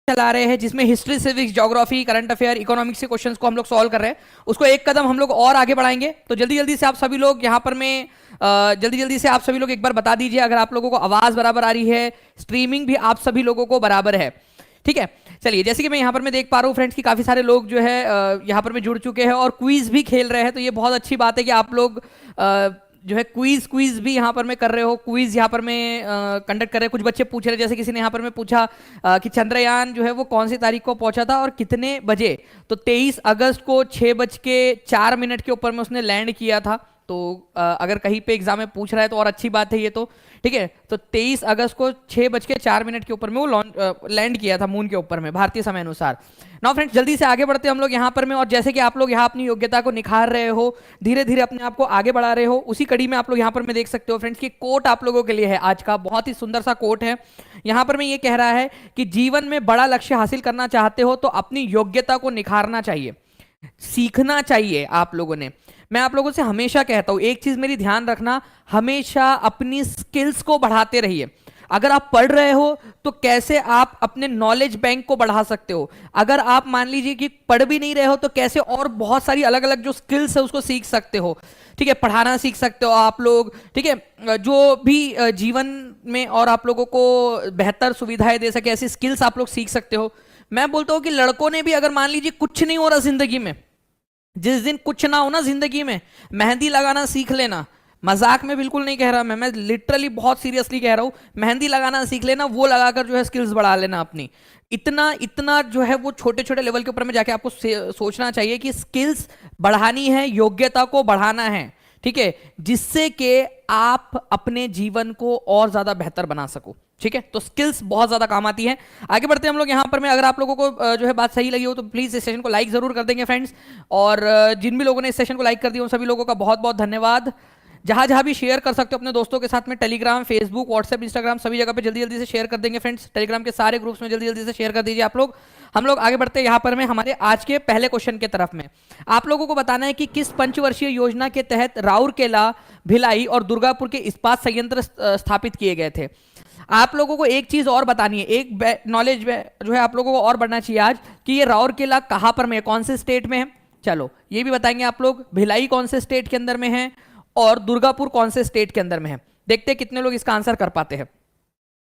चला रहे हैं जिसमें history, civics, geography, current affair, economics के क्वेश्चंस को हम लोग सॉल्व कर रहे हैं, उसको एक कदम हम लोग और आगे बढ़ाएंगे। तो जल्दी जल्दी से आप सभी लोग यहाँ पर में जल्दी जल्दी से आप सभी लोग एक बार बता दीजिए अगर आप लोगों को आवाज बराबर आ रही है, स्ट्रीमिंग भी आप सभी लोगों को बराबर है। ठीक है, चलिए जैसे कि मैं यहाँ पर मैं देख पा रहा हूँ फ्रेंड्स कि काफी सारे लोग जो है यहाँ पर में जुड़ चुके हैं और क्विज भी खेल रहे हैं, तो ये बहुत अच्छी बात है कि आप लोग जो है क्विज भी यहाँ पर मैं कर रहे हो, क्विज यहाँ पर मैं कंडक्ट कर रहे हैं। कुछ बच्चे पूछ रहे हैं, जैसे किसी ने यहाँ पर मैं पूछा कि चंद्रयान जो है वो कौन सी तारीख को पहुंचा था और कितने बजे, तो 23 अगस्त को 6:04 के ऊपर में उसने लैंड किया था। तो अगर कहीं पे एग्जाम में पूछ रहा है तो और अच्छी बात है ये तो। ठीक है, तो 23 अगस्त को 6:04 के ऊपर में वो लैंड किया था मून के ऊपर में भारतीय समय अनुसार। नाउ फ्रेंड्स जल्दी से आगे बढ़ते हैं हम लोग यहाँ पर में, और जैसे कि आप लोग यहाँ अपनी योग्यता को निखार रहे हो, धीरे धीरे अपने आप को आगे बढ़ा रहे हो, उसी कड़ी में आप लोग यहाँ पर में देख सकते हो फ्रेंड्स कि कोट आप लोगों के लिए है आज का, बहुत ही सुंदर सा कोट है। यहाँ पर मैं ये कह रहा है कि जीवन में बड़ा लक्ष्य हासिल करना चाहते हो तो अपनी योग्यता को निखारना चाहिए, सीखना चाहिए आप लोगों ने। मैं आप लोगों से हमेशा कहता हूं एक चीज मेरी ध्यान रखना, हमेशा अपनी स्किल्स को बढ़ाते रहिए। अगर आप पढ़ रहे हो तो कैसे आप अपने नॉलेज बैंक को बढ़ा सकते हो, अगर आप मान लीजिए कि पढ़ भी नहीं रहे हो तो कैसे और बहुत सारी अलग अलग जो स्किल्स है उसको सीख सकते हो। ठीक है, पढ़ाना सीख सकते हो आप लोग, ठीक है, जो भी जीवन में और आप लोगों को बेहतर सुविधाएं दे सके ऐसी स्किल्स आप लोग सीख सकते हो। मैं बोलता हूं कि लड़कों ने भी अगर मान लीजिए कुछ नहीं हो रहा जिंदगी में, जिस दिन कुछ ना हो ना जिंदगी में, मेहंदी लगाना सीख लेना। मजाक में बिल्कुल नहीं कह रहा मैं लिटरली बहुत सीरियसली कह रहा हूं, मेहंदी लगाना सीख लेना, वो लगाकर जो है स्किल्स बढ़ा लेना अपनी। इतना इतना जो है वो छोटे छोटे लेवल के ऊपर में जाके आपको सोचना चाहिए कि स्किल्स बढ़ानी है, योग्यता को बढ़ाना है। ठीक है, जिससे कि आप अपने जीवन को और ज्यादा बेहतर बना सको। ठीक है, तो स्किल्स बहुत ज्यादा काम आती है। आगे बढ़ते हैं हम लोग यहाँ पर में, अगर आप लोगों को जो है बात सही लगी हो तो प्लीज इस सेशन को लाइक जरूर कर देंगे फ्रेंड्स, और जिन भी लोगों ने इस सेशन को लाइक कर दिया उन सभी लोगों का बहुत बहुत धन्यवाद। जहां जहां भी शेयर कर सकते हो अपने दोस्तों के साथ में, टेलीग्राम, फेसबुक, व्हाट्सएप, इंस्टाग्राम, सभी जगह पे जल्दी जल्दी से शेयर कर देंगे फ्रेंड्स। टेलीग्राम के सारे ग्रुप्स में जल्दी जल्दी से शेयर कर दीजिए आप लोग। हम लोग आगे बढ़ते हैं यहाँ पर में हमारे आज के पहले क्वेश्चन के तरफ में। आप लोगों को बताना है कि किस पंचवर्षीय योजना के तहत राउरकेला, भिलाई और दुर्गापुर के इस्पात संयंत्र स्थापित किए गए थे। आप लोगों को एक चीज और बतानी है, एक नॉलेज जो है आप लोगों को और बढ़ना चाहिए आज, कि ये राउरकेला कहां पर में है, कौन से स्टेट में है। चलो ये भी बताएंगे आप लोग, भिलाई कौन से स्टेट के अंदर में है और दुर्गापुर कौन से स्टेट के अंदर में है। देखते हैं कितने लोग इसका आंसर कर पाते हैं।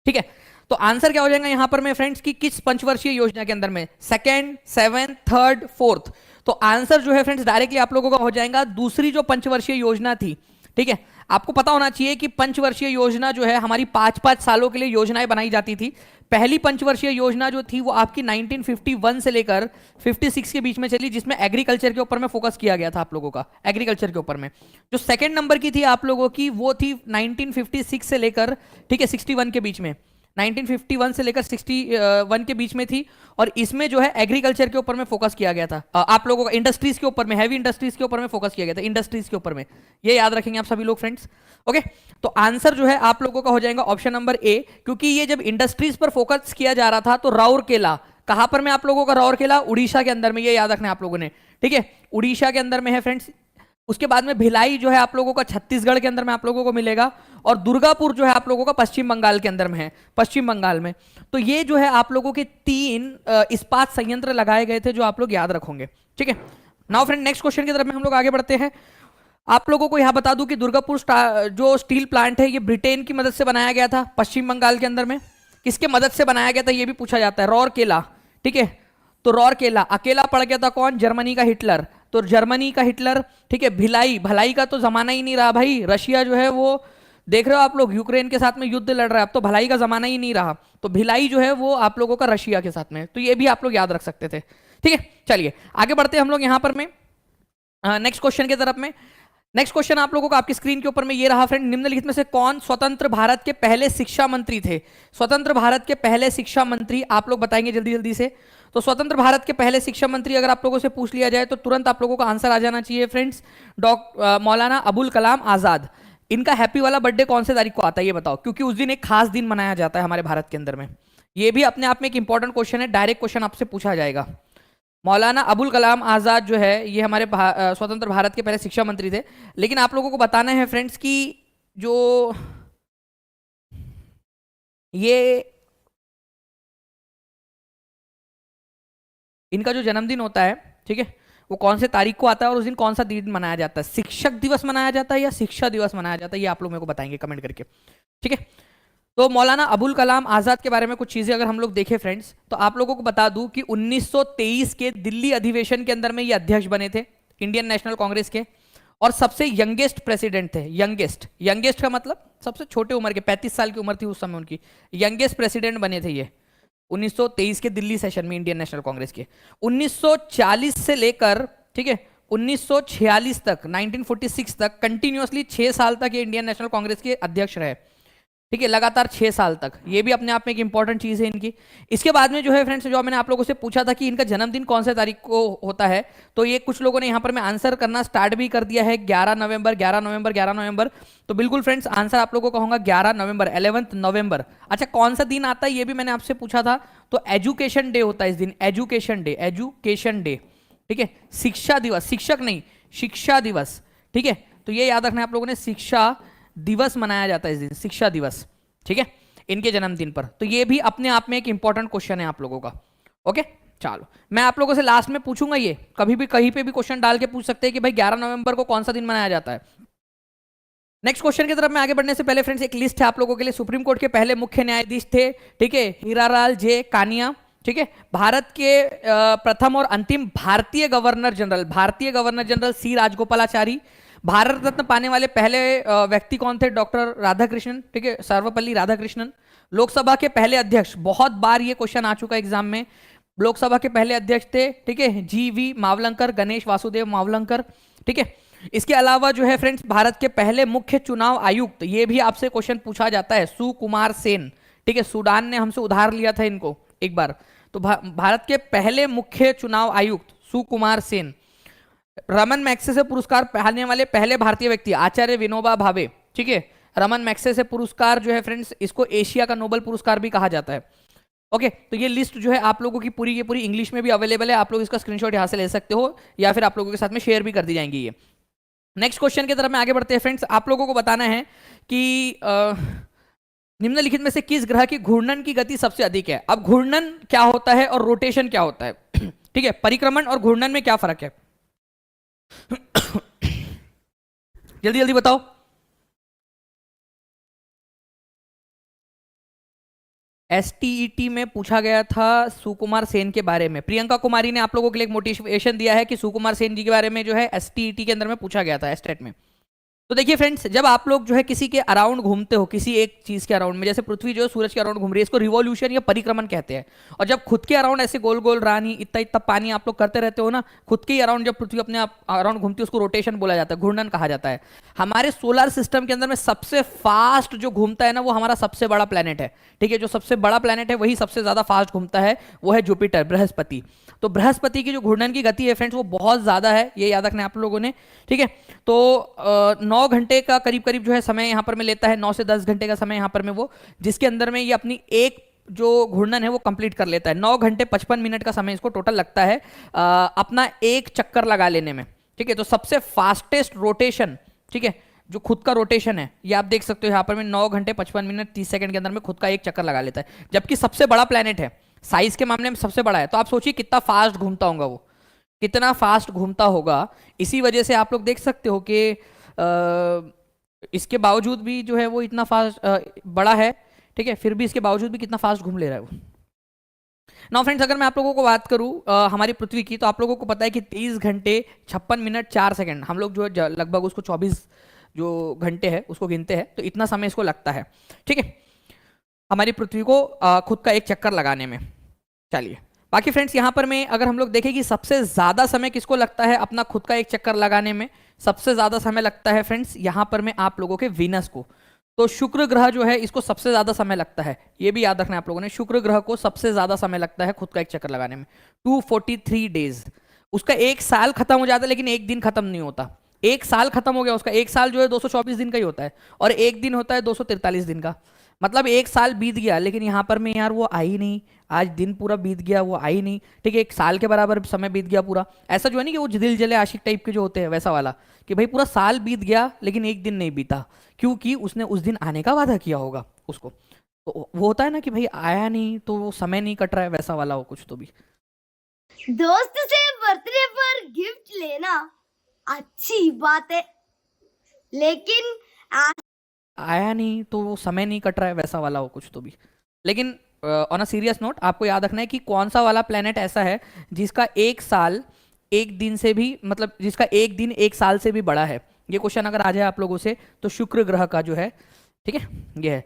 ठीक है, तो आंसर क्या हो जाएगा यहां पर में फ्रेंड्स कि किस पंचवर्षीय योजना के अंदर में, सेकंड, सेवन, थर्ड, फोर्थ। तो आंसर जो है फ्रेंड्स डायरेक्टली आप लोगों का हो जाएगा दूसरी जो पंचवर्षीय योजना थी। ठीक है, आपको पता होना चाहिए कि पंचवर्षीय योजना जो है हमारी 5-5 सालों के लिए योजनाएं बनाई जाती थी। पहली पंचवर्षीय योजना जो थी वो आपकी 1951 से लेकर 56 के बीच में चली, जिसमें एग्रीकल्चर के ऊपर में फोकस किया गया था आप लोगों का, एग्रीकल्चर के ऊपर में। जो सेकंड नंबर की थी आप लोगों की वो थी 1956 से लेकर, ठीक है, 61 के बीच में, 1951 से लेकर 61 के बीच में थी, और इसमें जो है एग्रीकल्चर के ऊपर में फोकस किया गया था। आप लोगों का इंडस्ट्रीज के ऊपर में, हैवी इंडस्ट्रीज के ऊपर में फोकस किया गया था, इंडस्ट्रीज के ऊपर में, ये याद रखेंगे आप सभी लोग फ्रेंड्स। ओके, तो आंसर जो है आप लोगों का हो जाएगा ऑप्शन नंबर ए, क्योंकि ये जब इंडस्ट्रीज पर फोकस किया जा रहा था तो राउरकेला कहां पर में आप लोगों का, राउरकेला उड़ीसा के अंदर में, ये याद रखना है आप लोगों ने। ठीक है, उड़ीसा के अंदर में है फ्रेंड्स। उसके बाद में भिलाई जो है आप लोगों का छत्तीसगढ़ के अंदर में आप लोगों को मिलेगा, और दुर्गापुर जो है आप लोगों का पश्चिम बंगाल के अंदर में है, पश्चिम बंगाल में। तो ये जो है आप लोगों के 3 इस्पात संयंत्र लगाए गए थे जो आप लोग याद रखोगे। ठीक है, नाउ फ्रेंड नेक्स्ट क्वेश्चन की तरफ में हम लोग आगे बढ़ते हैं। आप लोगों को यहां बता दूं कि दुर्गापुर जो स्टील प्लांट है ये ब्रिटेन की मदद से बनाया गया था, पश्चिम बंगाल के अंदर में। किसके मदद से बनाया गया था ये भी पूछा जाता है, राउरकेला। ठीक है, तो राउरकेला अकेला पड़ गया था कौन, जर्मनी का हिटलर, तो जर्मनी का हिटलर। ठीक है, भिलाई, भलाई का तो जमाना ही नहीं रहा भाई, रशिया जो है वो देख रहे हो आप लोग यूक्रेन के साथ में युद्ध लड़ रहा है, अब तो भलाई का जमाना ही नहीं रहा, तो भिलाई जो है वो आप लोगों का रशिया के साथ में, तो ये भी आप लोग याद रख सकते थे। ठीक है, चलिए आगे बढ़ते हैं हम लोग यहां पर में नेक्स्ट क्वेश्चन की तरफ में। नेक्स्ट क्वेश्चन आप लोगों को आपकी स्क्रीन के ऊपर में ये रहा फ्रेंड, निम्नलिखित में से कौन स्वतंत्र भारत के पहले शिक्षा मंत्री थे। स्वतंत्र भारत के पहले शिक्षा मंत्री आप लोग बताएंगे जल्दी जल्दी से। तो स्वतंत्र भारत के पहले शिक्षा मंत्री अगर आप लोगों से पूछ लिया जाए तो तुरंत आप लोगों का आंसर आ जाना चाहिए फ्रेंड्स, मौलाना अबुल कलाम आजाद। इनका हैप्पी वाला बर्थडे कौन से तारीख को आता है ये बताओ, क्योंकि उस दिन एक खास दिन मनाया जाता है हमारे भारत के अंदर में। ये भी अपने आप में एक इंपॉर्टेंट क्वेश्चन है, डायरेक्ट क्वेश्चन आपसे पूछा जाएगा। मौलाना अबुल कलाम आजाद जो है ये हमारे स्वतंत्र भारत के पहले शिक्षा मंत्री थे। लेकिन आप लोगों को बताना है फ्रेंड्स कि जो ये इनका जो जन्मदिन होता है, ठीक है, वो कौन से तारीख को आता है और उस दिन कौन सा दिन मनाया जाता है? शिक्षक दिवस मनाया जाता है या शिक्षा दिवस मनाया जाता है? ये आप लोग मेरे को बताएंगे कमेंट करके, ठीक है। तो मौलाना अबुल कलाम आजाद के बारे में कुछ चीजें अगर हम लोग देखें फ्रेंड्स, तो आप लोगों को बता दूं कि 1923 के दिल्ली अधिवेशन के अंदर में ये अध्यक्ष बने थे इंडियन नेशनल कांग्रेस के, और सबसे यंगेस्ट प्रेसिडेंट थे। यंगेस्ट, यंगेस्ट का मतलब सबसे छोटे उम्र के, 35 साल की उम्र थी उस समय उनकी। यंगेस्ट प्रेसिडेंट बने थे ये 1923 के दिल्ली सेशन में इंडियन नेशनल कांग्रेस के। 1940 से लेकर, ठीक है, 1946 तक, 1946 तक कंटिन्यूअसली 6 साल तक ये इंडियन नेशनल कांग्रेस के अध्यक्ष रहे, ठीक है, लगातार 6 साल तक। ये भी अपने आप में एक इंपॉर्टेंट चीज है इनकी। इसके बाद में जो है फ्रेंड्स, जो मैंने आप लोगों से पूछा था कि इनका जन्मदिन कौन से तारीख को होता है, तो ये कुछ लोगों ने यहाँ पर मैं आंसर करना स्टार्ट भी कर दिया है, 11 नवंबर, 11 नवंबर, 11 नवंबर। तो बिल्कुल फ्रेंड्स, आंसर आप लोगों को कहूंगा 11 नवंबर, 11 नवंबर। अच्छा, कौन सा दिन आता है ये भी मैंने आपसे पूछा था, तो एजुकेशन डे होता है इस दिन, एजुकेशन डे, एजुकेशन डे, ठीक है, शिक्षा दिवस, शिक्षक नहीं, शिक्षा दिवस, ठीक है। तो ये याद रखना है आप लोगों ने, शिक्षा दिवस मनाया जाता है इस दिन, शिक्षा दिवस, ठीक है, इनके जन्मदिन पर। तो ये भी अपने आप में एक इंपॉर्टेंट क्वेश्चन है आप लोगों का। ओके, चलो मैं आप लोगों से लास्ट में पूछूंगा, ये कभी भी कहीं पे भी क्वेश्चन डाल के पूछ सकते हैं कि भाई 11 नवंबर को कौन सा दिन मनाया जाता है। नेक्स्ट क्वेश्चन की तरफ मैं आगे बढ़ने से पहले फ्रेंड्स, एक लिस्ट है आप लोगों के लिए। सुप्रीम कोर्ट के पहले मुख्य न्यायाधीश थे, ठीक है, हीरालाल जे कानिया, ठीक है। भारत के प्रथम और अंतिम भारतीय गवर्नर जनरल, भारतीय गवर्नर जनरल सी राजगोपालाचारी। भारत रत्न पाने वाले पहले व्यक्ति कौन थे? डॉक्टर राधाकृष्णन, ठीक है, सर्वपल्ली राधाकृष्णन। लोकसभा के पहले अध्यक्ष, बहुत बार ये क्वेश्चन आ चुका है एग्जाम में, लोकसभा के पहले अध्यक्ष थे, ठीक है, GV मावलंकर, गणेश वासुदेव मावलंकर, ठीक है। इसके अलावा जो है फ्रेंड्स, भारत के पहले मुख्य चुनाव आयुक्त, ये भी आपसे क्वेश्चन पूछा जाता है, सुकुमार सेन, ठीक है, सूडान ने हमसे उधार लिया था इनको एक बार। तो भारत के पहले मुख्य चुनाव आयुक्त सुकुमार सेन। रमन मैग्सेसे पुरस्कार पाने वाले पहले भारतीय व्यक्ति आचार्य विनोबा भावे, ठीक है। रमन मैग्सेसे पुरस्कार जो है फ्रेंड्स, इसको एशिया का नोबेल पुरस्कार भी कहा जाता है। ओके, तो ये लिस्ट जो है आप लोगों की पूरी की पूरी इंग्लिश में भी अवेलेबल है, आप लोग इसका स्क्रीनशॉट यहाँ से ले सकते हो या फिर आप लोगों के साथ में शेयर भी कर दी जाएंगी ये। नेक्स्ट क्वेश्चन की तरफ में आगे बढ़ते हैं फ्रेंड्स। आप लोगों को बताना है कि निम्नलिखित में से किस ग्रह की घूर्णन की गति सबसे अधिक है? अब घूर्णन क्या होता है और रोटेशन क्या होता है, ठीक है, परिक्रमण और घूर्णन में क्या फर्क है? जल्दी जल्दी बताओ। STET में पूछा गया था सुकुमार सेन के बारे में। प्रियंका कुमारी ने आप लोगों के लिए एक मोटिवेशन दिया है कि सुकुमार सेन जी के बारे में जो है STET के अंदर में पूछा गया था, एस्टेट में। तो देखिए फ्रेंड्स, जब आप लोग जो है किसी के अराउंड घूमते हो, किसी एक चीज के अराउंड में, जैसे पृथ्वी जो है सूरज के अराउंड घूम रही है, इसको रिवॉल्यूशन या परिक्रमण कहते हैं। और जब खुद के अराउंड ऐसे गोल गोल रानी इतना इतना पानी आप लोग करते रहते हो ना, खुद के अराउंड जब पृथ्वी अपने आप अराउंड घूमती है, उसको रोटेशन बोला जाता है, घूर्णन कहा जाता है। हमारे सोलर सिस्टम के अंदर में सबसे फास्ट जो घूमता है ना, वो हमारा सबसे बड़ा प्लेनेट है, ठीक है। जो सबसे बड़ा प्लेनेट है वही सबसे ज्यादा फास्ट घूमता है, वो है जुपिटर, बृहस्पति। तो बृहस्पति की जो घूर्णन की गति है फ्रेंड्स, वो बहुत ज्यादा है, ये याद रखना है आप लोगों ने, ठीक है। तो 9 घंटे का करीब करीब जो है समय यहाँ पर में लेता है, 9 से 10 घंटे का समय यहाँ पर में वो, जिसके अंदर में ये अपनी एक जो घूर्णन है वो कंप्लीट कर लेता है। 9 घंटे 55 मिनट का समय इसको टोटल लगता है अपना एक चक्कर लगा लेने में, ठीक है। तो सबसे फास्टेस्ट रोटेशन, ठीक है, जो खुद का रोटेशन है, ये आप देख सकते हो यहाँ पर में 9 घंटे 55 मिनट 30 सेकंड के अंदर में खुद का एक चक्कर लगा लेता है, जबकि सबसे बड़ा प्लेनेट है, साइज के मामले में सबसे बड़ा है। तो आप सोचिए कितना फास्ट घूमता होगा वो, कितना फास्ट घूमता होगा। इसी वजह से आप लोग देख सकते हो कि इसके बावजूद भी जो है वो इतना फास्ट बड़ा है, ठीक है, फिर भी इसके बावजूद भी कितना फास्ट घूम ले रहा है वो। नाउ फ्रेंड्स, अगर मैं आप लोगों को बात करूं हमारी पृथ्वी की, तो आप लोगों को पता है कि 23 घंटे 56 मिनट 4 सेकंड, हम लोग जो है लगभग उसको 24 जो घंटे है उसको गिनते हैं, तो इतना समय इसको लगता है, ठीक है, हमारी पृथ्वी को खुद का एक चक्कर लगाने में। चलिए, बाकी फ्रेंड्स यहाँ पर मैं अगर हम लोग देखें कि सबसे ज्यादा समय किसको लगता है अपना खुद का एक चक्कर लगाने में, सबसे ज्यादा समय लगता है फ्रेंड्स यहाँ पर मैं आप लोगों के वीनस को। तो शुक्र ग्रह जो है इसको सबसे ज्यादा समय लगता है, ये भी याद रखना है आप लोगों ने, शुक्र ग्रह को सबसे ज्यादा समय लगता है खुद का एक चक्कर लगाने में, 243 डेज। उसका एक साल खत्म हो जाता है लेकिन एक दिन खत्म नहीं होता। एक साल खत्म हो गया उसका, एक साल जो है 224 दिन का ही होता है, और एक दिन होता है 243 दिन का। मतलब एक साल बीत गया लेकिन यहाँ पर मैं यार वो आई नहीं, आज दिन पूरा बीत गया वो आई नहीं, ठीक है, एक साल के बराबर समय बीत गया पूरा। ऐसा जो है नहीं कि वो दिल जले आशिक टाइप के जो होते हैं, वैसा वाला कि भाई पूरा साल बीत गया लेकिन एक दिन नहीं बीता, क्योंकि उसने उस दिन आने का वादा किया होगा उसको। तो वो होता है ना कि भाई आया नहीं तो वो समय नहीं कट रहा है, वैसा वाला हो कुछ तो भी। दोस्त से बर्थडे पर गिफ्ट लेना अच्छी बात है, लेकिन आया नहीं तो वो समय नहीं कट रहा है, वैसा वाला हो कुछ तो भी। लेकिन ऑन अ सीरियस नोट आपको याद रखना है कि कौन सा वाला प्लेनेट ऐसा है जिसका एक साल एक दिन से भी, मतलब जिसका एक दिन एक साल से भी बड़ा है। ये क्वेश्चन अगर आ जाए आप लोगों से तो शुक्र ग्रह का जो है, ठीक है, ये है,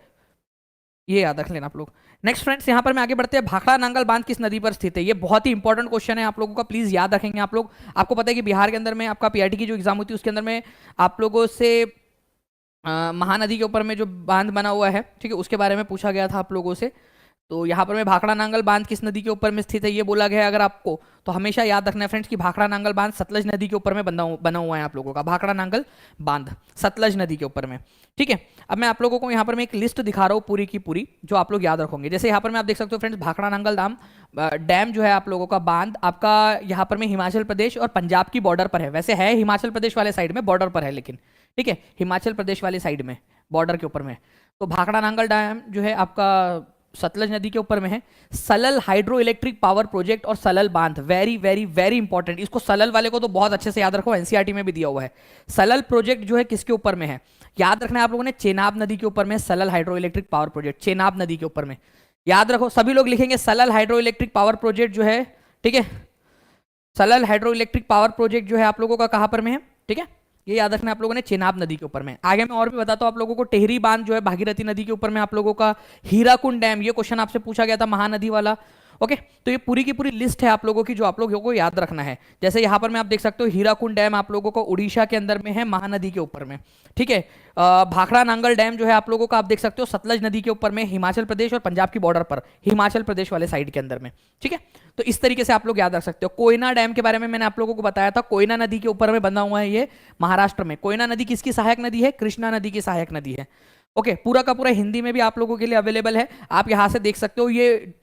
ये याद रख लेना आप लोग। नेक्स्ट फ्रेंड्स, यहाँ पर मैं आगे बढ़ते हैं। भाखड़ा नांगल बांध किस नदी पर स्थित है? ये बहुत ही इंपॉर्टेंट क्वेश्चन है आप लोगों का, प्लीज याद रखेंगे आप लोग। आपको पता है कि बिहार के अंदर में आपका पीआरटी की जो एग्जाम होती है उसके अंदर में आप लोगों से महानदी के ऊपर में जो बांध बना हुआ है, ठीक है, उसके बारे में पूछा गया था आप लोगों से। तो यहाँ पर मैं भाखड़ा नांगल बांध किस नदी के ऊपर में स्थित है ये बोला गया है अगर आपको, तो हमेशा याद रखना है फ्रेंड्स कि भाखड़ा नांगल बांध सतलज नदी के ऊपर में बना हुआ है आप लोगों का। भाखड़ा नांगल बांध सतलज नदी के ऊपर में, ठीक है। अब मैं आप लोगों को यहाँ पर मैं एक लिस्ट दिखा रहा हूँ पूरी की पूरी, जो आप लोग याद रखोगे। जैसे यहाँ पर मैं आप देख सकते हो फ्रेंड्स, भाखड़ा नांगल डैम जो है आप लोगों का बांध आपका यहाँ पर में हिमाचल प्रदेश और पंजाब की बॉर्डर पर है। वैसे है हिमाचल प्रदेश वाले साइड में, बॉर्डर पर है लेकिन, ठीक है, हिमाचल प्रदेश वाले साइड में बॉर्डर के ऊपर में। तो भाखड़ा नांगल डैम जो है आपका सतलज नदी के ऊपर में है। Salal hydro electric power project और सलल बांध, वेरी वेरी वेरी इंपॉर्टेंट। इसको सलल वाले को तो बहुत अच्छे से याद रखो, एनसीईआरटी में भी दिया हुआ है। सलल प्रोजेक्ट जो है किसके ऊपर में है याद रखना है आप लोगों ने, चेनाब नदी के ऊपर में Salal hydro electric power project, Chenab नदी के ऊपर में। याद रखो, सभी लोग लिखेंगे Salal hydro electric power project जो है, ठीक है, Salal hydro electric power project जो है आप लोगों का कहां पर में है, ठीक है, ये याद रखना आप लोगों ने, चेनाब नदी के ऊपर में। आगे मैं और भी बताता हूं आप लोगों को। टेहरी बांध जो है भागीरथी नदी के ऊपर में आप लोगों का। हीराकुंड डैम, ये क्वेश्चन आपसे पूछा गया था महानदी वाला। ओके, तो ये पूरी की पूरी लिस्ट है आप लोगों की जो आप लोगों को याद रखना है। जैसे यहाँ पर मैं आप देख सकते हो, हीराकुंड डैम आप लोगों को उड़ीसा के अंदर में है, महानदी के ऊपर में, ठीक है। भाखड़ा नांगल डैम जो है आप लोगों का आप देख सकते हो सतलज नदी के ऊपर में, हिमाचल प्रदेश और पंजाब की बॉर्डर पर, हिमाचल प्रदेश वाले साइड के अंदर में, ठीक है। तो इस तरीके से आप लोग याद रख सकते हो। कोयना डैम के बारे में मैंने आप लोगों को बताया था, कोयना नदी के ऊपर में बना हुआ है ये, महाराष्ट्र में। कोयना नदी किसकी सहायक नदी है? कृष्णा नदी की सहायक नदी है। ओके, पूरा का पूरा हिंदी में भी आप लोगों के लिए अवेलेबल है, आप यहाँ से देख सकते हो। ये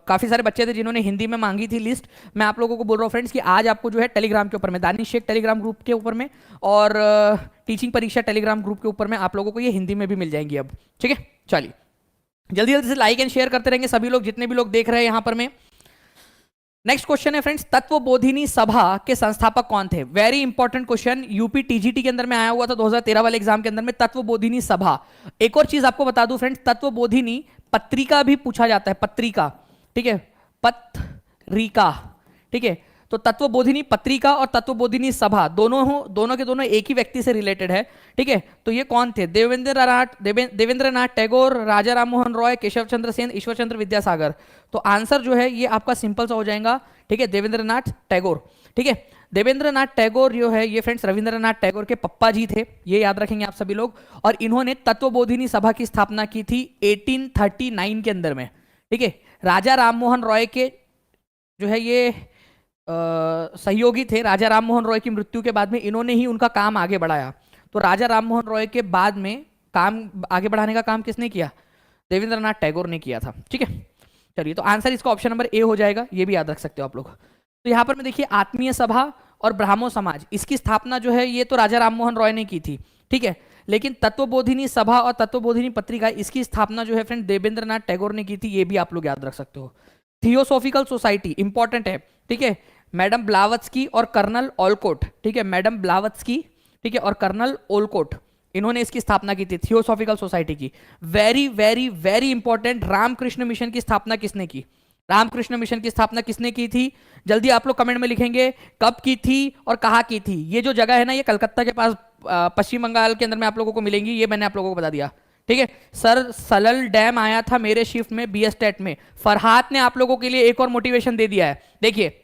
काफी सारे बच्चे थे जिन्होंने हिंदी में मांगी थी लिस्ट। मैं आप लोगों को बोल रहा हूँ फ्रेंड्स कि आज आपको जो है टेलीग्राम के ऊपर में, दानिश शेख टेलीग्राम ग्रुप के ऊपर में और टीचिंग परीक्षा टेलीग्राम ग्रुप के ऊपर में आप लोगों को ये हिंदी में भी मिल जाएंगी अब, ठीक है। चलिए जल्दी जल्दी से लाइक एंड शेयर करते रहेंगे सभी लोग, जितने भी लोग देख रहे हैं यहाँ पर में। नेक्स्ट क्वेश्चन है फ्रेंड्स, तत्वबोधिनी सभा के संस्थापक कौन थे? Very important question, UP TGT के अंदर में आया हुआ था 2013 वाले एग्जाम के अंदर में, तत्वबोधिनी सभा। एक और चीज आपको बता दूं फ्रेंड्स, तत्वबोधिनी पत्रिका भी पूछा जाता है, पत्रिका, ठीक है, पत्रिका, ठीक है। तो तत्वबोधिनी पत्रिका और तत्वबोधिनी सभा दोनों के दोनों एक ही व्यक्ति से रिलेटेड है, ठीक है। तो ये कौन थे? देवेंद्रनाथ टैगोर, राजा राम मोहन रॉय, केशव चंद्र सेन, ईश्वर चंद्र विद्यासागर। तो आंसर जो है ये आपका सिंपल सा हो जाएगा, ठीक है, देवेंद्रनाथ टैगोर, ठीक है। देवेंद्रनाथ टैगोर जो है ये फ्रेंड्स रविंद्रनाथ टैगोर के पप्पा जी थे, ये याद रखेंगे आप सभी लोग। और इन्होंने तत्वबोधिनी सभा की स्थापना की थी 1839 के अंदर में, ठीक है। राजा राम मोहन रॉय के जो है ये सहयोगी थे। राजा राम मोहन रॉय की मृत्यु के बाद में इन्होंने ही उनका काम आगे बढ़ाया। तो राजा राम मोहन रॉय के बाद में काम आगे बढ़ाने का काम किसने किया? देवेंद्रनाथ टैगोर ने किया था, ठीक है। चलिए, तो आंसर इसका ऑप्शन नंबर ए हो जाएगा, ये भी याद रख सकते हो आप लोग। तो यहाँ पर में देखिए, आत्मीय सभा और ब्राह्मो समाज, इसकी स्थापना जो है ये तो राजा राम मोहन रॉय ने की थी, ठीक है। लेकिन तत्वबोधिनी सभा और तत्वबोधिनी पत्रिका, इसकी स्थापना जो है फ्रेंड देवेंद्रनाथ टैगोर ने की थी, ये भी आप लोग याद रख सकते हो। थियोसॉफिकल सोसाइटी इंपॉर्टेंट है, ठीक है, मैडम ब्लावत्स्की और कर्नल ओलकोट, ठीक है, मैडम ब्लावत्स्की, ठीक है, और कर्नल ओलकोट, इन्होंने इसकी स्थापना की थी, थियोसॉफिकल सोसाइटी की। Very very very important, Ramakrishna Mission की स्थापना किसने की? रामकृष्ण मिशन की स्थापना किसने की थी? जल्दी आप लोग कमेंट में लिखेंगे कब की थी और कहाँ की थी। ये जो जगह है ना, ये कलकत्ता के पास पश्चिम बंगाल के अंदर में आप लोगों को मिलेंगी, ये मैंने आप लोगों को बता दिया, ठीक है। सर सलल डैम आया था मेरे शिफ्ट में बीएसटेट में। फरहात ने आप लोगों के लिए एक और मोटिवेशन दे दिया है, देखिए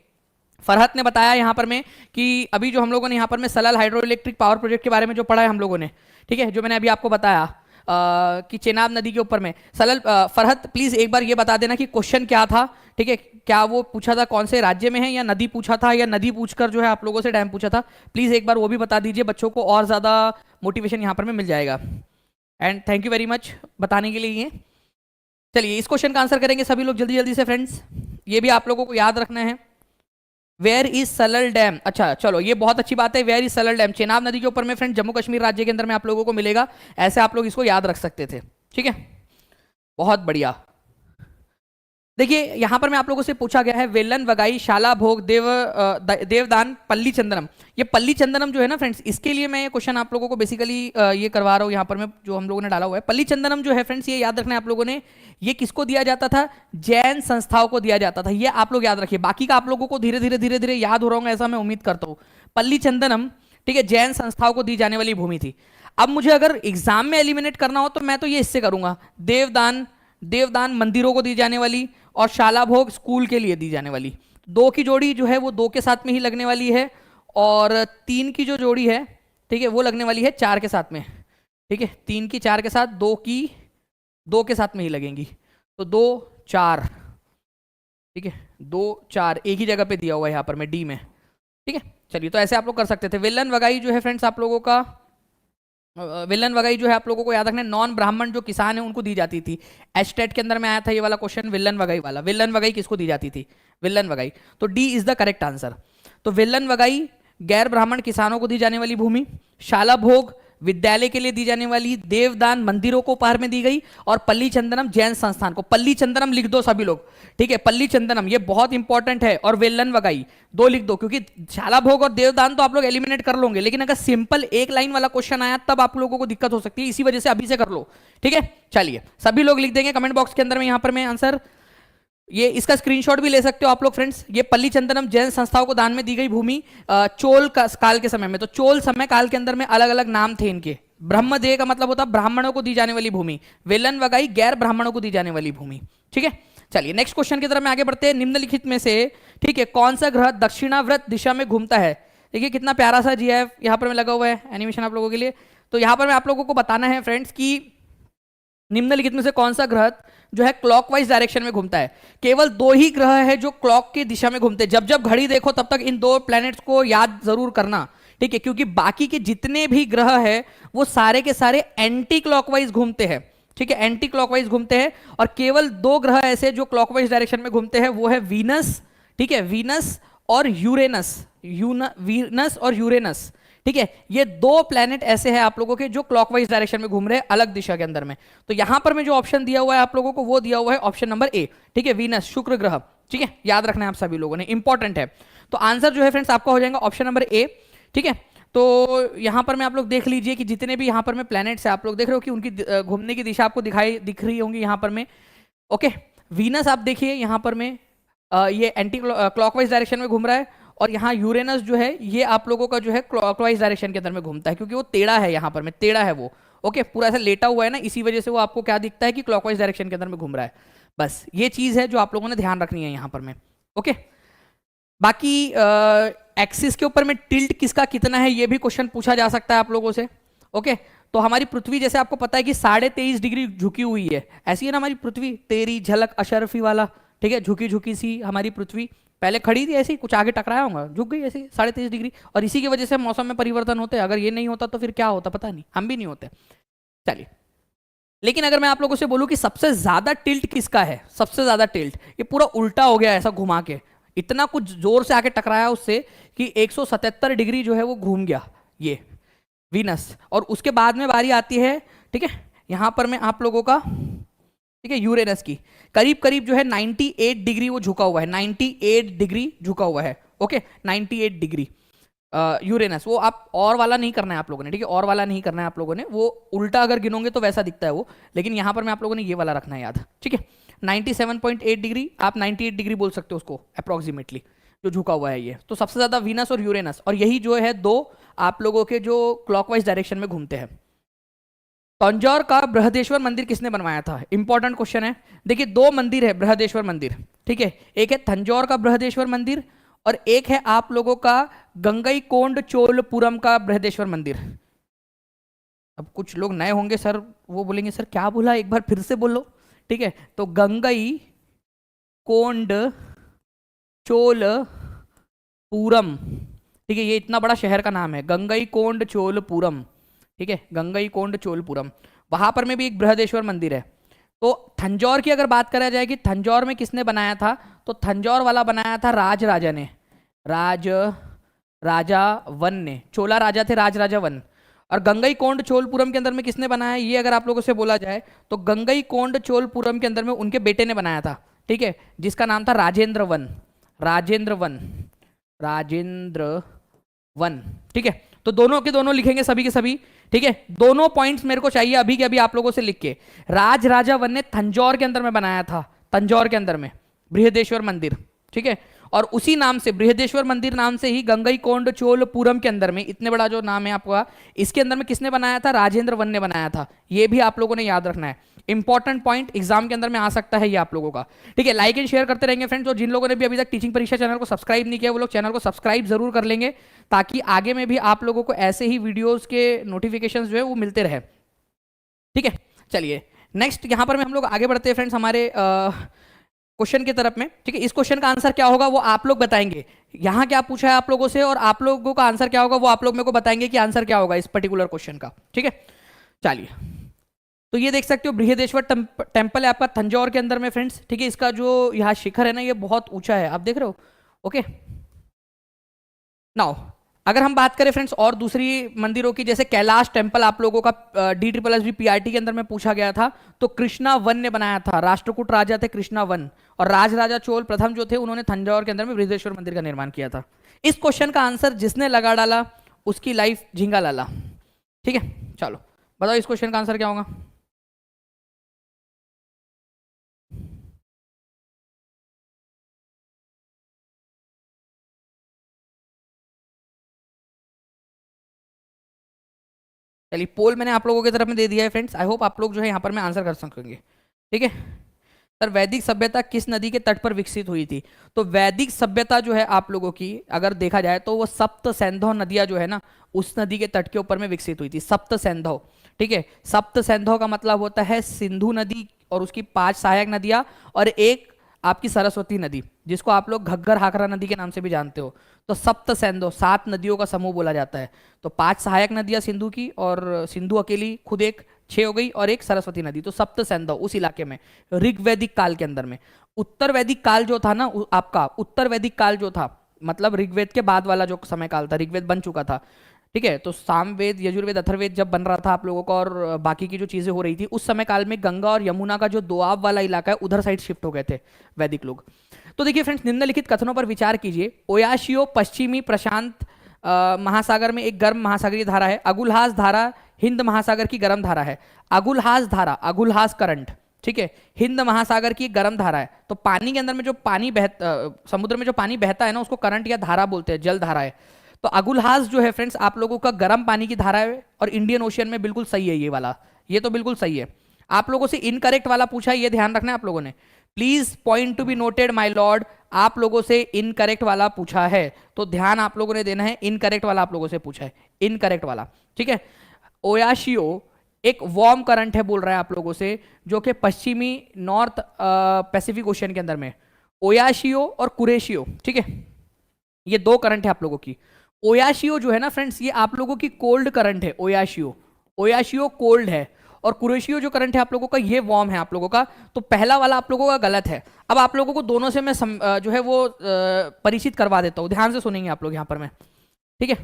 फरहत ने बताया यहाँ पर में कि अभी जो हम लोगों ने यहाँ पर में Salal hydro electric power project के बारे में जो पढ़ा है हम लोगों ने, ठीक है, जो मैंने अभी आपको बताया कि चेनाब नदी के ऊपर में सलल। फरहत प्लीज एक बार ये बता देना कि क्वेश्चन क्या था, ठीक है, क्या वो पूछा था कौन से राज्य में है, या नदी पूछा था, या नदी पूछकर जो है आप लोगों से डैम पूछा था? प्लीज एक बार वो भी बता दीजिए, बच्चों को और ज्यादा मोटिवेशन यहाँ पर में मिल जाएगा। And thank you very much बताने के लिए ये। चलिए इस क्वेश्चन का आंसर करेंगे सभी लोग जल्दी जल्दी से फ्रेंड्स, ये भी आप लोगों को याद रखना है। Where is Salal dam? अच्छा चलो, ये बहुत अच्छी बात है, where is Salal dam, Chenab नदी के ऊपर में फ्रेंड, जम्मू कश्मीर राज्य के अंदर में आप लोगों को मिलेगा। ऐसे आप लोग इसको याद रख सकते थे, ठीक है, बहुत बढ़िया। देखिए यहाँ पर मैं आप लोगों से पूछा गया है वेलन वगाई शाला भोग देवदान पल्ली चंदनम। ये पल्ली चंदनम जो है ना फ्रेंड्स, इसके लिए मैं ये क्वेश्चन आप लोगों को बेसिकली ये करवा रहा हूँ यहाँ पर मैं, जो हम लोगों ने डाला हुआ है। पल्ली चंदनम जो है फ्रेंड्स, ये याद रखना है आप लोगों ने, ये किसको दिया जाता था? जैन संस्थाओं को दिया जाता था। ये आप लोग याद रखिए, बाकी का आप लोगों को धीरे धीरे याद हो रहा होगा ऐसा मैं उम्मीद करता हूँ। पल्ली चंदनम, ठीक है, जैन संस्थाओं को दी जाने वाली भूमि थी। अब मुझे अगर एग्जाम में एलिमिनेट करना हो तो मैं तो ये इससे करूंगा, देवदान मंदिरों को दी जाने वाली और शाला भोग स्कूल के लिए दी जाने वाली। 2 की जोड़ी जो है वो 2 के साथ में ही लगने वाली है, और 3 की जो जोड़ी है, ठीक है, वो लगने वाली है 4 के साथ में। ठीक है, 3 की 4 के साथ, 2 की 2 के साथ में ही लगेंगी, तो 2 4, ठीक है, 2 4 एक ही जगह पे दिया हुआ है यहाँ पर मैं डी में। ठीक है, चलिए, तो ऐसे आप लोग कर सकते थे। विलन वगाई जो है फ्रेंड्स आप लोगों का, विलन वगाई जो है आप लोगों को याद रखना है, नॉन ब्राह्मण जो किसान है उनको दी जाती थी। एस्टेट के अंदर में आया था ये वाला क्वेश्चन, विलन वगाई वाला। विलन वगाई किसको दी जाती थी? विलन वगाई। तो D is the correct answer. तो विलन वगाई गैर ब्राह्मण किसानों को दी जाने वाली भूमि, शाला भोग विद्यालय के लिए दी जाने वाली, देवदान मंदिरों को उपहार में दी गई, और पल्ली चंदनम जैन संस्थान को। पल्ली चंदनम लिख दो सभी लोग, ठीक है, पल्ली चंदनम ये बहुत इंपॉर्टेंट है, और वेलन वगाई 2 लिख दो, क्योंकि शाला भोग और देवदान तो आप लोग एलिमिनेट कर लोगे, लेकिन अगर सिंपल एक लाइन वाला क्वेश्चन आया तब आप लोगों को दिक्कत हो सकती है, इसी वजह से अभी से कर लो। ठीक है, चलिए, सभी लोग लिख देंगे कमेंट बॉक्स के अंदर में यहाँ पर मैं आंसर। ये इसका स्क्रीनशॉट भी ले सकते हो आप लोग फ्रेंड्स। ये पल्ली चंदनम जैन संस्थाओं को दान में दी गई भूमि चोल काल के समय में। तो चोल समय काल के अंदर में अलग अलग नाम थे इनके। ब्रह्मदेय का मतलब होता ब्राह्मणों को दी जाने वाली भूमि, वेलन वगाई गैर ब्राह्मणों को दी जाने वाली भूमि। ठीक है, चलिए नेक्स्ट क्वेश्चन की तरफ में आगे बढ़ते हैं। निम्नलिखित में से, ठीक है, कौन सा ग्रह दक्षिणावर्त दिशा में घूमता है? देखिए कितना प्यारा सा GIF यहाँ पर में लगा हुआ है एनिमेशन आप लोगों के लिए। तो यहाँ पर मैं आप लोगों को बताना है फ्रेंड्स कि निम्नलिखित में से कौन सा ग्रह जो है क्लॉकवाइज डायरेक्शन में घूमता है। केवल 2 ही ग्रह है जो क्लॉक की दिशा में घूमते हैं। जब जब घड़ी देखो तब तक इन 2 प्लैनेट्स को याद जरूर करना, ठीक है, क्योंकि बाकी के जितने भी ग्रह है वो सारे के सारे एंटी क्लॉकवाइज घूमते हैं। ठीक है, एंटी क्लॉकवाइज घूमते हैं, और केवल 2 ग्रह ऐसे जो क्लॉकवाइज डायरेक्शन में घूमते हैं, वो है वीनस, ठीक है, वीनस और यूरेनस, वीनस और यूरेनस। ठीक है, ये 2 प्लैनेट ऐसे हैं आप लोगों के जो क्लॉकवाइज डायरेक्शन में घूम रहे हैं अलग दिशा के अंदर में। तो यहां पर मैं जो ऑप्शन दिया हुआ है आप लोगों को, वो दिया हुआ है ऑप्शन नंबर ए। ठीक है, वीनस, शुक्र ग्रह। ठीक है, याद रखना है आप सभी लोगों ने, इंपॉर्टेंट है। तो आंसर जो है फ्रेंड्स आपका हो जाएगा ऑप्शन नंबर ए। ठीक है, तो यहां पर मैं आप लोग देख लीजिए कि जितने भी यहां पर में प्लैनेट्स है आप लोग देख रहे हो कि उनकी घूमने की दिशा आपको दिख रही होंगी यहां पर में। ओके, वीनस आप देखिए यहां पर में ये एंटी क्लॉकवाइज डायरेक्शन में घूम रहा है, और यहाँ यूरेनस जो है ये आप लोगों का जो है क्लॉकवाइज डायरेक्शन के अंदर में घूमता है, क्योंकि वो टेढ़ा है, यहाँ पर में टेढ़ा है वो। ओके, पूरा ऐसा लेटा हुआ है ना, इसी वजह से वो आपको क्या दिखता है कि क्लॉकवाइज डायरेक्शन के अंदर में घूम रहा है। बस ये चीज है जो आप लोगों ने ध्यान रखनी है यहाँ पर में। ओके, बाकी एक्सिस के ऊपर में टिल्ट किसका कितना है ये भी क्वेश्चन पूछा जा सकता है आप लोगों से। ओके, तो हमारी पृथ्वी जैसे आपको पता है कि 23.5 डिग्री झुकी हुई है, ऐसी है ना हमारी पृथ्वी, तेरी झलक अशरफी वाला। ठीक है, झुकी झुकी सी हमारी पृथ्वी, पहले खड़ी थी ऐसी, कुछ आगे टकराया होगा, झुक गई ऐसी 23.5 डिग्री, और इसी की वजह से मौसम में परिवर्तन होते हैं। अगर ये नहीं होता तो फिर क्या होता पता नहीं, हम भी नहीं होते। चलिए, लेकिन अगर मैं आप लोगों से बोलूं कि सबसे ज्यादा टिल्ट किसका है, सबसे ज्यादा टिल्ट, ये पूरा उल्टा हो गया ऐसा घुमा के, इतना कुछ जोर से आके टकराया उससे कि 177 डिग्री जो है वो घूम गया ये वीनस। और उसके बाद में बारी आती है, ठीक है, यहां पर मैं आप लोगों का, ठीक है, यूरेनस की करीब करीब जो है 98 डिग्री वो झुका हुआ है, 98 डिग्री झुका हुआ है। Okay, 98 degree Uranus. वो आप और वाला नहीं करना है आप लोगों ने, ठीक है, और वाला नहीं करना है आप लोगों ने, वो उल्टा अगर गिनोगे तो वैसा दिखता है वो, लेकिन यहां पर मैं आप लोगों ने ये वाला रखना है याद। ठीक है, 97.8 डिग्री, आप 98 डिग्री बोल सकते हो उसको अप्रोक्सीमेटली, जो झुका हुआ है ये। तो सबसे ज्यादा वीनस और यूरेनस, और यही जो है 2 आप लोगों के जो क्लॉकवाइज डायरेक्शन में घूमते हैं। तंजौर का बृहदेश्वर मंदिर किसने बनवाया था? इंपॉर्टेंट क्वेश्चन है। देखिए 2 मंदिर है बृहदेश्वर मंदिर, ठीक है, एक है तंजौर का बृहदेश्वर मंदिर, और एक है आप लोगों का गंगईकोंड चोलपुरम का बृहदेश्वर मंदिर। अब कुछ लोग नए होंगे सर, वो बोलेंगे सर क्या बोला, एक बार फिर से बोलो। ठीक है, तो गंगईकोंड चोलपुरम, ठीक है, ये इतना बड़ा शहर का नाम है गंगईकोंड चोलपुरम। ठीक है, गंगईकोंड चोलपुरम, वहां पर में भी एक बृहदेश्वर मंदिर है। तो थंजौर की अगर बात करा जाए कि थंजौर में किसने बनाया था, तो थंजौर वाला बनाया था राजा ने, राजा वन ने, चोला राजा थे राजा वन। और गंगईकोंड चोलपुरम के अंदर में किसने बनाया, ये अगर आप लोगों से बोला जाए तो गंगईकोंड चोलपुरम के अंदर में उनके बेटे ने बनाया था। ठीक है, जिसका नाम था Rajendra one, Rajendra one, Rajendra one. ठीक है, तो दोनों के दोनों लिखेंगे सभी के सभी। ठीक है, दोनों पॉइंट्स मेरे को चाहिए अभी के अभी आप लोगों से लिख के। राज राजा वन ने तंजौर के अंदर में बनाया था, तंजौर के अंदर में बृहदेश्वर मंदिर। ठीक है, और उसी नाम से बृहदेश्वर मंदिर नाम से ही गंगईकोंड चोलपुरम के अंदर में, इतने बड़ा जो नाम है आपका, इसके अंदर में किसने बनाया था? राजेंद्र वन ने बनाया था। ये भी आप लोगों ने याद रखना है, इंपॉर्टेंट पॉइंट, एग्जाम के अंदर में आ सकता है ये आप लोगों का। ठीक है, लाइक एंड शेयर करते रहेंगे फ्रेंड्स, और जिन लोगों ने भी अभी तक टीचिंग परीक्षा चैनल को सब्सक्राइब नहीं किया वो लोग चैनल को सब्सक्राइब जरूर कर लेंगे, ताकि आगे में भी आप लोगों को ऐसे ही वीडियोस के नोटिफिकेशन जो है वो मिलते रहे। ठीक है, चलिए नेक्स्ट यहाँ पर में हम लोग आगे बढ़ते हैं फ्रेंड्स हमारे क्वेश्चन की तरफ में। ठीक है, इस क्वेश्चन का आंसर क्या होगा वो आप लोग बताएंगे। यहाँ क्या पूछा है आप लोगों से और आप लोगों का आंसर क्या होगा वो आप लोग मेरे को बताएंगे कि आंसर क्या होगा इस पर्टिकुलर क्वेश्चन का। ठीक है, चलिए, तो ये देख सकते हो बृहदेश्वर टेम्पल है आपका तंजौर के अंदर में फ्रेंड्स। ठीक है, इसका जो यहाँ शिखर है ना ये बहुत ऊंचा है, आप देख रहे हो। ओके, नाउ अगर हम बात करें फ्रेंड्स और दूसरी मंदिरों की, जैसे कैलाश टेम्पल आप लोगों का DSSB PRT के अंदर में पूछा गया था, तो कृष्णा वन ने बनाया था, राष्ट्रकूट राजा थे कृष्णा वन, और राजराजा चोल प्रथम जो थे उन्होंने तंजौर के अंदर में बृहदेश्वर मंदिर का निर्माण किया था। इस क्वेश्चन का आंसर जिसने लगा डाला उसकी लाइफ झिंगा लाला। ठीक है, चलो बताओ इस क्वेश्चन का आंसर क्या होगा। चलिए, पोल मैंने आप लोगों की तरफ में दे दिया है फ्रेंड्स, आई होप आप लोग जो है यहाँ पर मैं आंसर कर सकेंगे। ठीक है सर, वैदिक सभ्यता किस नदी के तट पर विकसित हुई थी? तो वैदिक सभ्यता जो है आप लोगों की अगर देखा जाए तो वो सप्त सैंधव नदियां जो है ना उस नदी के तट के ऊपर में विकसित हुई थी, सप्त सैंधव। ठीक है, सप्त सैंधव का मतलब होता है सिंधु नदी और उसकी 5 सहायक नदियां और एक आपकी सरस्वती नदी, जिसको आप लोग घग्गर हाकरा नदी के नाम से भी जानते हो। तो सप्त सैंधव 7 नदियों का समूह बोला जाता है। तो 5 सहायक नदियां सिंधु की, और सिंधु अकेली खुद एक 6 हो गई, और एक सरस्वती नदी, तो सप्त सैंधव उस इलाके में ऋग्वैदिक काल के अंदर में। उत्तर वैदिक काल जो था ना आपका, उत्तर वैदिक काल जो था मतलब ऋग्वेद के बाद वाला जो समय काल था, ऋग्वेद बन चुका था। ठीक है, तो सामवेद यजुर्वेद अथर्ववेद जब बन रहा था आप लोगों का और बाकी की जो चीजें हो रही थी, उस समय काल में गंगा और यमुना का जो दोआब वाला इलाका है उधर साइड शिफ्ट हो गए थे वैदिक लोग। तो देखिए फ्रेंड्स, निम्नलिखित कथनों पर विचार कीजिए। ओयाशियो पश्चिमी प्रशांत महासागर में एक गर्म महासागरीय धारा है। अगुलहास धारा हिंद महासागर की गर्म धारा है। अगुलहास धारा, अगुलहास करंट, ठीक है, हिंद महासागर की एक गर्म धारा है। तो पानी के अंदर में जो पानी समुद्र में जो पानी बहता है ना उसको करंट या धारा बोलते हैं, जल धारा है। तो अगुलहास जो है फ्रेंड्स आप लोगों का गर्म पानी की धारा है, और इंडियन ओशियन में बिल्कुल सही है ये वाला, ये तो बिल्कुल सही है। आप लोगों से इनकरेक्ट वाला पूछा है, ये ध्यान रखना है आप लोगों ने, please point to be noted my Lord. आप लोगों से इनकरेक्ट वाला पूछा है, तो ध्यान आप लोगों ने देना है, इनकरेक्ट वाला आप लोगों से पूछा है, इनकरेक्ट वाला। ठीक है, ओयाशियो एक वार्म करंट है बोल रहा है आप लोगों से, जो कि पश्चिमी नॉर्थ पैसिफिक ओशियन के अंदर में। ओयाशियो और कुरेशियो, ठीक है, ये 2 करंट है आप लोगों की। ओयाशियो जो है ना फ्रेंड्स ये आप लोगों की कोल्ड करंट है, ओयाशियो, ओयाशियो कोल्ड है, और कुरेशियो जो करंट है आप लोगों का ये वार्म है आप लोगों का। तो पहला वाला आप लोगों का गलत है। अब आप लोगों को दोनों से मैं जो है वो परिचित करवा देता हूं, ध्यान से सुनेंगे आप लोग यहां पर मैं। ठीक है,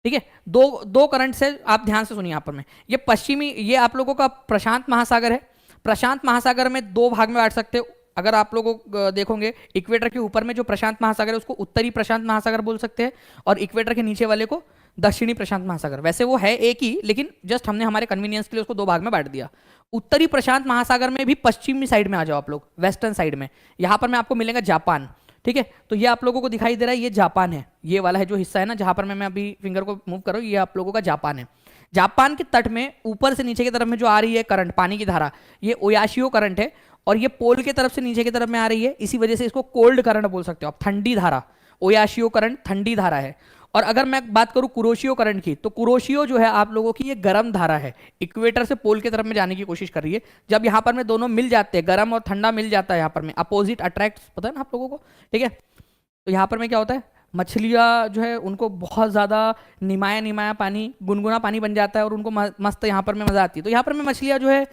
ठीक है, दो करंट से आप ध्यान से सुनिए यहां पर मैं। ये पश्चिमी, ये आप लोगों का प्रशांत महासागर है। प्रशांत महासागर में 2 भाग में बांट सकते हो। अगर आप लोगों देखोगे इक्वेटर के ऊपर में जो प्रशांत महासागर है उसको उत्तरी प्रशांत महासागर बोल सकते हैं, और इक्वेटर के नीचे वाले को दक्षिणी प्रशांत महासागर। वैसे वो है एक ही, लेकिन जस्ट हमने हमारे कन्वीनियंस के लिए उसको 2 भाग में बांट दिया। उत्तरी प्रशांत महासागर में भी पश्चिमी साइड में आ जाओ आप लोग, वेस्टर्न साइड में, यहां पर मैं आपको मिलेगा जापान। ठीक है, तो ये आप लोगों को दिखाई दे रहा है, ये जापान है, ये वाला है जो हिस्सा है ना जहां पर मैं अभी फिंगर को मूव कर रहा हूं, ये आप लोगों का जापान है। जापान के तट में ऊपर से नीचे की तरफ में जो आ रही है करंट, पानी की धारा, ये ओयाशियो करंट है, और ये पोल की तरफ से नीचे की तरफ में आ रही है, इसी वजह से इसको कोल्ड करंट बोल सकते हो आप, ठंडी धारा। ओयाशियो करंट ठंडी धारा है। और अगर मैं बात करूं कुरोशियो करंट की, तो कुरोशियो जो है आप लोगों की ये गर्म धारा है, इक्वेटर से पोल की तरफ में जाने की कोशिश कर रही है। जब यहां पर में दोनों मिल जाते हैं, गर्म और ठंडा मिल जाता है, यहां पर में अपोजिट अट्रैक्ट, पता है ना आप लोगों को। ठीक है, तो यहां पर में क्या होता है, मछलियां जो है उनको बहुत ज्यादा निमाया निमाया पानी, गुनगुना पानी बन जाता है, और उनको मस्त यहाँ पर में मजा आती है। तो यहाँ पर में मछलियां जो है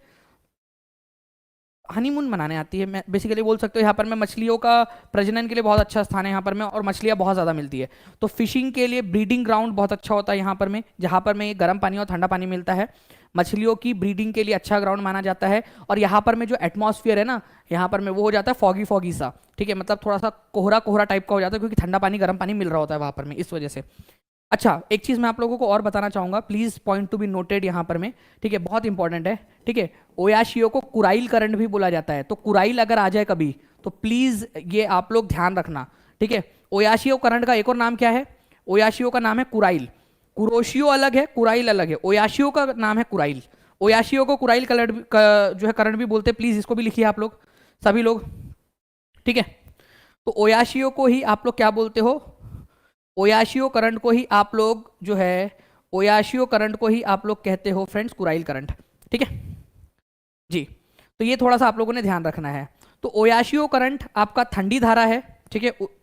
हनीमून मनाने आती है, मैं बेसिकली बोल सकते हो। यहाँ पर में मछलियों का प्रजनन के लिए बहुत अच्छा स्थान है यहाँ पर में, और मछलियाँ बहुत ज़्यादा मिलती है। तो फिशिंग के लिए ब्रीडिंग ग्राउंड बहुत अच्छा होता है यहाँ पर में, जहाँ पर में गर्म पानी और ठंडा पानी मिलता है। मछलियों की ब्रीडिंग के लिए अच्छा ग्राउंड माना जाता है। और यहाँ पर में जो एटमॉस्फेयर है ना, यहाँ पर में वो हो जाता है फॉगी फॉगी सा, ठीक है, मतलब थोड़ा सा कोहरा कोहरा टाइप का हो जाता है, क्योंकि ठंडा पानी गर्म पानी मिल रहा होता है वहाँ पर में, इस वजह से। अच्छा, एक चीज़ मैं आप लोगों को और बताना चाहूँगा, please point to be noted यहाँ पर में, ठीक है, बहुत इंपॉर्टेंट है, ठीक है। ओयाशियो को कुराइल करंट भी बोला जाता है, तो कुराइल अगर आ जाए कभी तो प्लीज़ ये आप लोग ध्यान रखना, ठीक है। ओयाशियो करंट का एक और नाम क्या है? ओयाशियो का नाम है कुराइल। कुरोशियो अलग है, कुराइल अलग है। ओयाशियो का नाम है कुराइल। ओयाशियो को कुराइल करंट जो है करंट भी बोलते हैं, प्लीज़ इसको भी लिखिए आप लोग, सभी लोग, ठीक है। तो ओयाशियो को ही आप लोग क्या बोलते हो? ओयाशियो करंट को ही आप लोग जो है, ओयाशियो करंट को ही आप लोग कहते हो फ्रेंड्स कुराइल करंट, ठीक है जी। तो ये थोड़ा सा आप लोगों ने ध्यान रखना है। तो ओयाशियो करंट आपका ठंडी धारा है, ठीक है,